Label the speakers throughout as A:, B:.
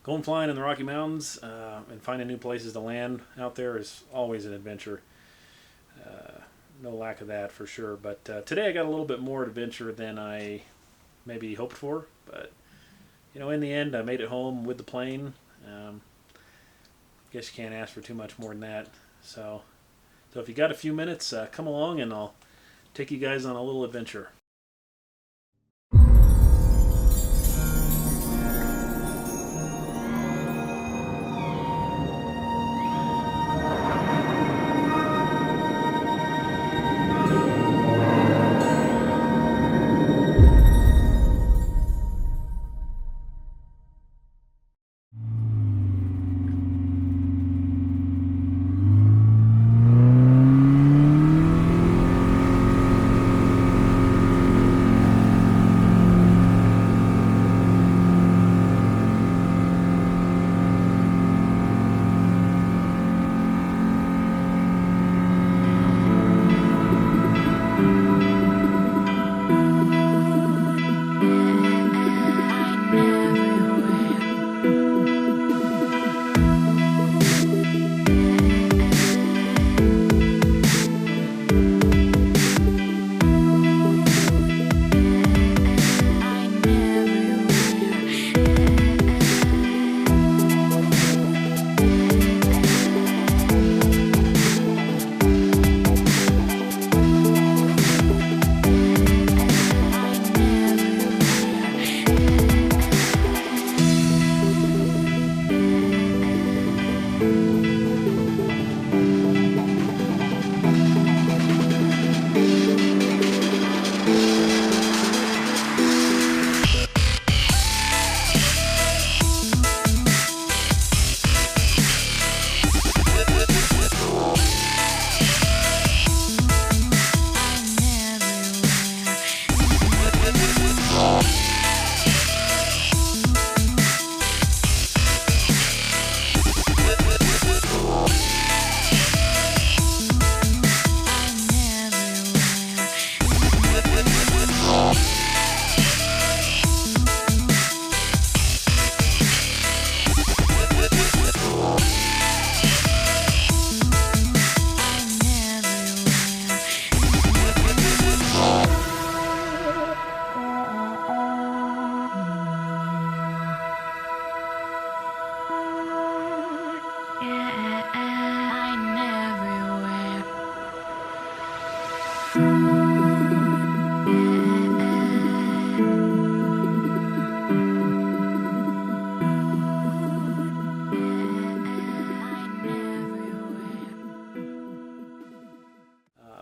A: Going flying in the Rocky Mountains and finding new places to land out there is always an adventure. No lack of that for sure. But today I got a little bit more adventure than I maybe hoped for. But in the end, I made it home with the plane. Guess you can't ask for too much more than that. So if you got a few minutes, come along and I'll take you guys on a little adventure.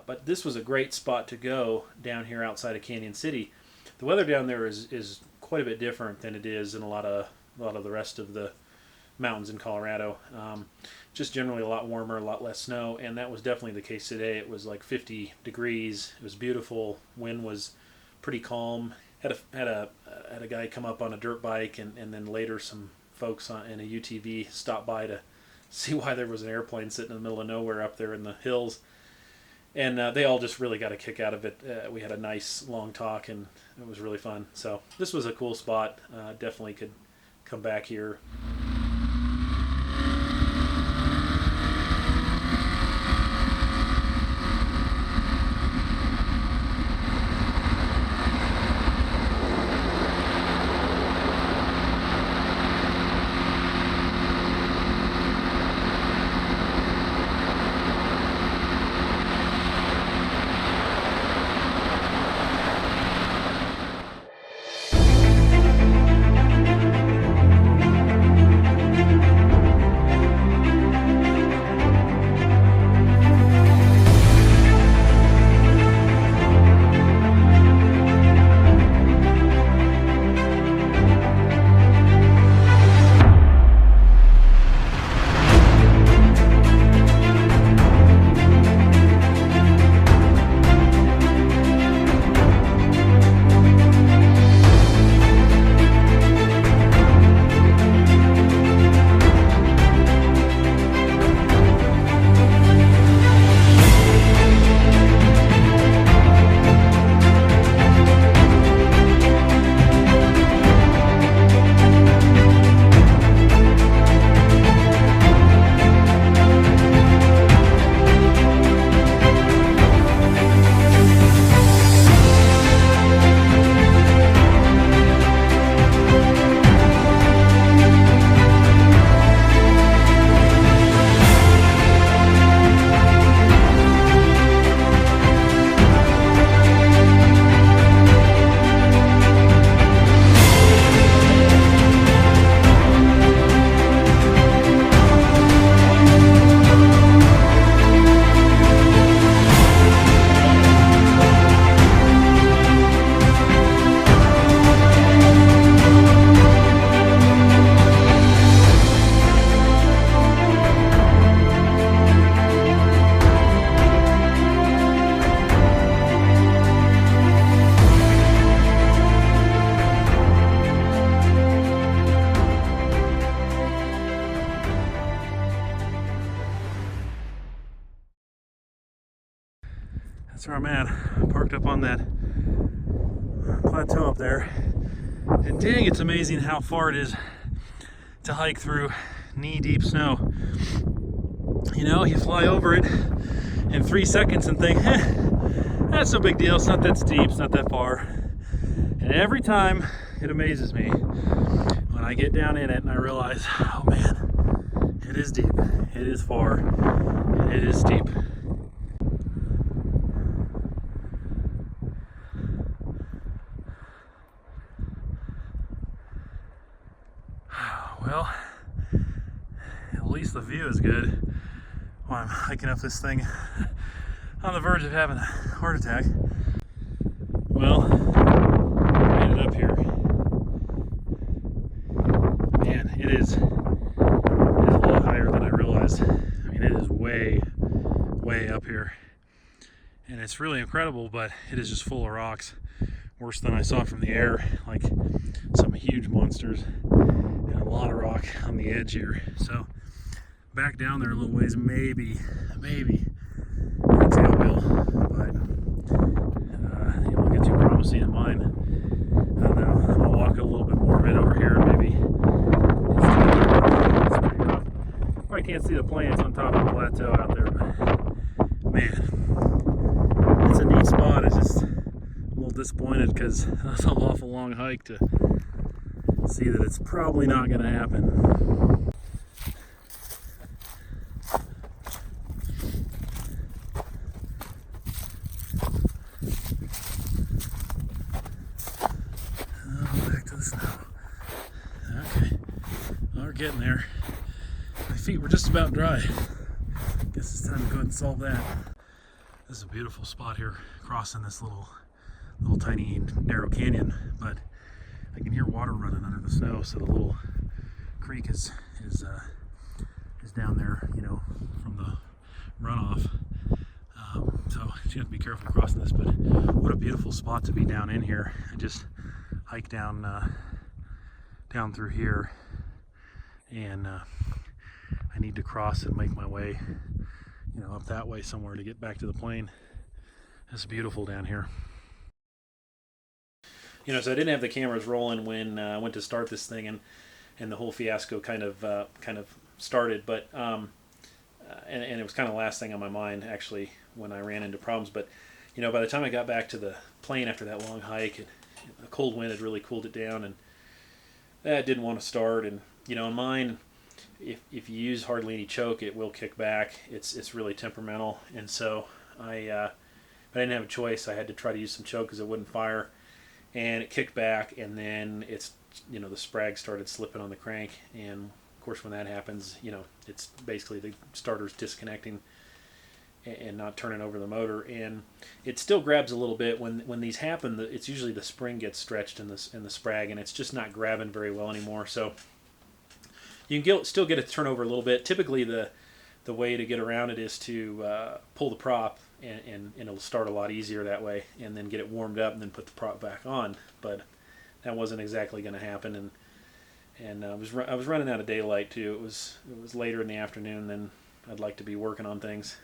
A: But this was a great spot to go down here outside of Canyon City. The weather down there is quite a bit different than it is in a lot of the rest of the mountains in Colorado. Just generally a lot warmer, a lot less snow, and that was definitely the case today. It was like 50 degrees. It was beautiful. Wind was pretty calm. Had a guy come up on a dirt bike, and then later some folks in a UTV stopped by to see why there was an airplane sitting in the middle of nowhere up there in the hills. And they all just really got a kick out of it. We had a nice long talk, and it was really fun. So this was a cool spot. Definitely could come back here. That's where I'm at, parked up on that plateau up there. And dang, it's amazing how far it is to hike through knee-deep snow. You know, you fly over it in 3 seconds and think, that's no big deal, it's not that steep, it's not that far. And every time, it amazes me when I get down in it and I realize, oh man, it is deep, it is far, and it is steep. Well, at least the view is good while I'm hiking up this thing on the verge of having a heart attack. Well, made it up here. Man, it is a lot higher than I realized. I mean, it is way up here. And it's really incredible, but it is just full of rocks. Worse than I saw from the air, like some huge monsters. And a lot of rock on the edge here. So back down there a little ways, maybe a tailwheel, but it won't get too promising in mine. I don't know. I'll walk a little bit more of it over here, maybe. It's pretty rough. Probably can't see the planes on top of the plateau out there, but man, it's a neat spot. It's just a little disappointed because it's an awful long hike to see that it's probably not going to happen. Back to the snow. Okay, well, we're getting there. My feet were just about dry. Guess it's time to go ahead and solve that. This is a beautiful spot here, crossing this little tiny narrow canyon, but I can hear water running under the snow, so the little creek is down there, you know, from the runoff. So you have to be careful crossing this, but what a beautiful spot to be down in here. I just hiked down through here, and I need to cross and make my way, you know, up that way somewhere to get back to the plane. It's beautiful down here. You know, so I didn't have the cameras rolling when I went to start this thing, and the whole fiasco kind of started. But and it was kind of the last thing on my mind actually when I ran into problems. But you know, by the time I got back to the plane after that long hike, the cold wind had really cooled it down, and I didn't want to start. And you know, in mine, if you use hardly any choke, it will kick back. It's really temperamental, and so I didn't have a choice. I had to try to use some choke because it wouldn't fire. And it kicked back, and then it's, you know, the sprag started slipping on the crank, and of course when that happens, you know, it's basically the starter's disconnecting and not turning over the motor, and it still grabs a little bit when these happen. It's usually the spring gets stretched in the sprag, and it's just not grabbing very well anymore. So you can still get it to turn over a little bit. Typically the way to get around it is to pull the prop, and it'll start a lot easier that way, and then get it warmed up and then put the prop back on. But that wasn't exactly going to happen, and I was running out of daylight too. It was later in the afternoon than I'd like to be working on things,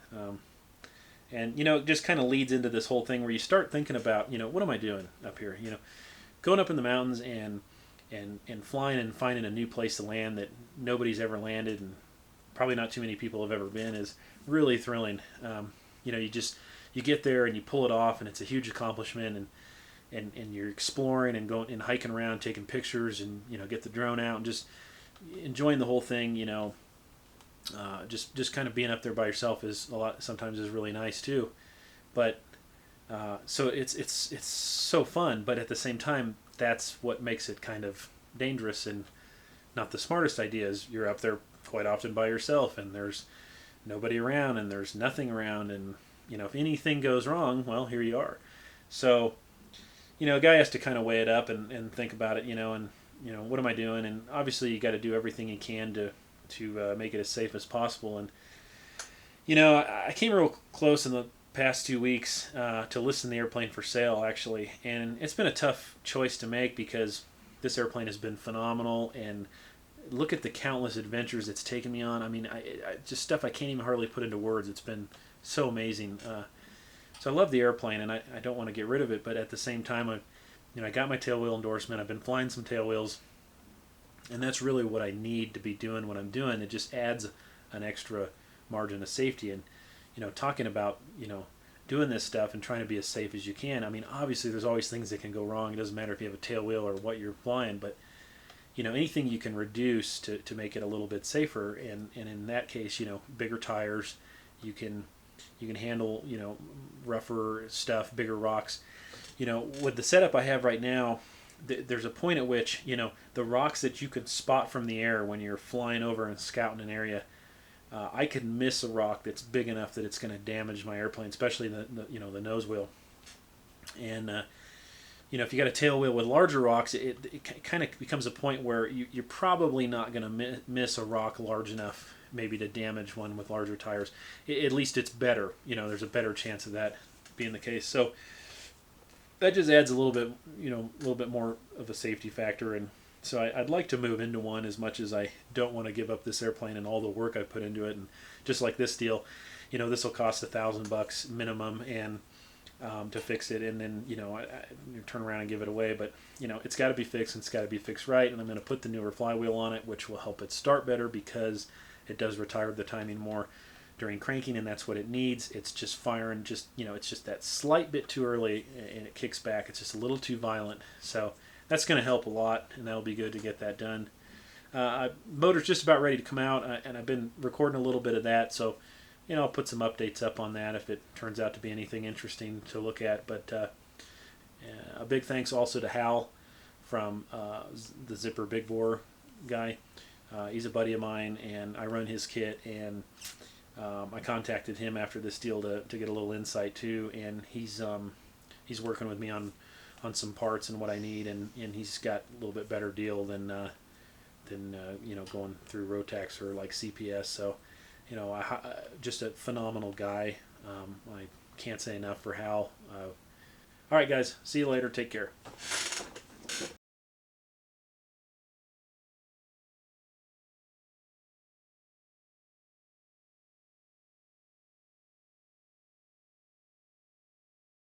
A: and you know, it just kind of leads into this whole thing where you start thinking about, you know, what am I doing up here? You know, going up in the mountains and flying and finding a new place to land that nobody's ever landed and probably not too many people have ever been is really thrilling. You know, you get there and you pull it off, and it's a huge accomplishment, and you're exploring and going and hiking around, taking pictures, and you know, get the drone out and just enjoying the whole thing. You know, just kind of being up there by yourself is sometimes is really nice too. But so it's so fun, but at the same time, that's what makes it kind of dangerous and not the smartest ideas. You're up there quite often by yourself, and there's nobody around, and there's nothing around, and you know, if anything goes wrong, well, here you are. So you know, a guy has to kind of weigh it up and think about it, you know, and you know, what am I doing? And obviously you got to do everything you can to make it as safe as possible. And you know, I came real close in the past 2 weeks to listing the airplane for sale, actually, and it's been a tough choice to make because this airplane has been phenomenal, and look at the countless adventures it's taken me on. I mean, I just stuff I can't even hardly put into words. It's been so amazing. So I love the airplane, and I don't want to get rid of it, but at the same time, I got my tailwheel endorsement. I've been flying some tailwheels, and that's really what I need to be doing what I'm doing. It just adds an extra margin of safety. And talking about doing this stuff and trying to be as safe as you can. I mean, obviously, there's always things that can go wrong. It doesn't matter if you have a tailwheel or what you're flying, but anything you can reduce to make it a little bit safer. And in that case, bigger tires, you can handle rougher stuff, bigger rocks. With the setup I have right now, there's a point at which the rocks that you can spot from the air when you're flying over and scouting an area. I could miss a rock that's big enough that it's going to damage my airplane, especially the nose wheel. And if you got a tail wheel with larger rocks, it kind of becomes a point where you're probably not going to miss a rock large enough maybe to damage one with larger tires. At least it's better. There's a better chance of that being the case. So that just adds a little bit more of a safety factor. And so I'd like to move into one, as much as I don't want to give up this airplane and all the work I put into it. And just like this deal, this will cost $1,000 minimum, and to fix it, and then I turn around and give it away. But it's got to be fixed, and it's got to be fixed right. And I'm going to put the newer flywheel on it, which will help it start better, because it does retard the timing more during cranking, and that's what it needs. It's just firing, it's just that slight bit too early, and it kicks back. It's just a little too violent. So that's going to help a lot, and that'll be good to get that done. Motor's just about ready to come out, and I've been recording a little bit of that, so I'll put some updates up on that if it turns out to be anything interesting to look at. But a big thanks also to Hal from the Zipper Big Bore guy. He's a buddy of mine, and I run his kit, and I contacted him after this deal to get a little insight too, and he's working with me on some parts and what I need, and he's got a little bit better deal than going through Rotax or like CPS. So just a phenomenal guy. I can't say enough for Hal. All right, guys, see you later. Take care.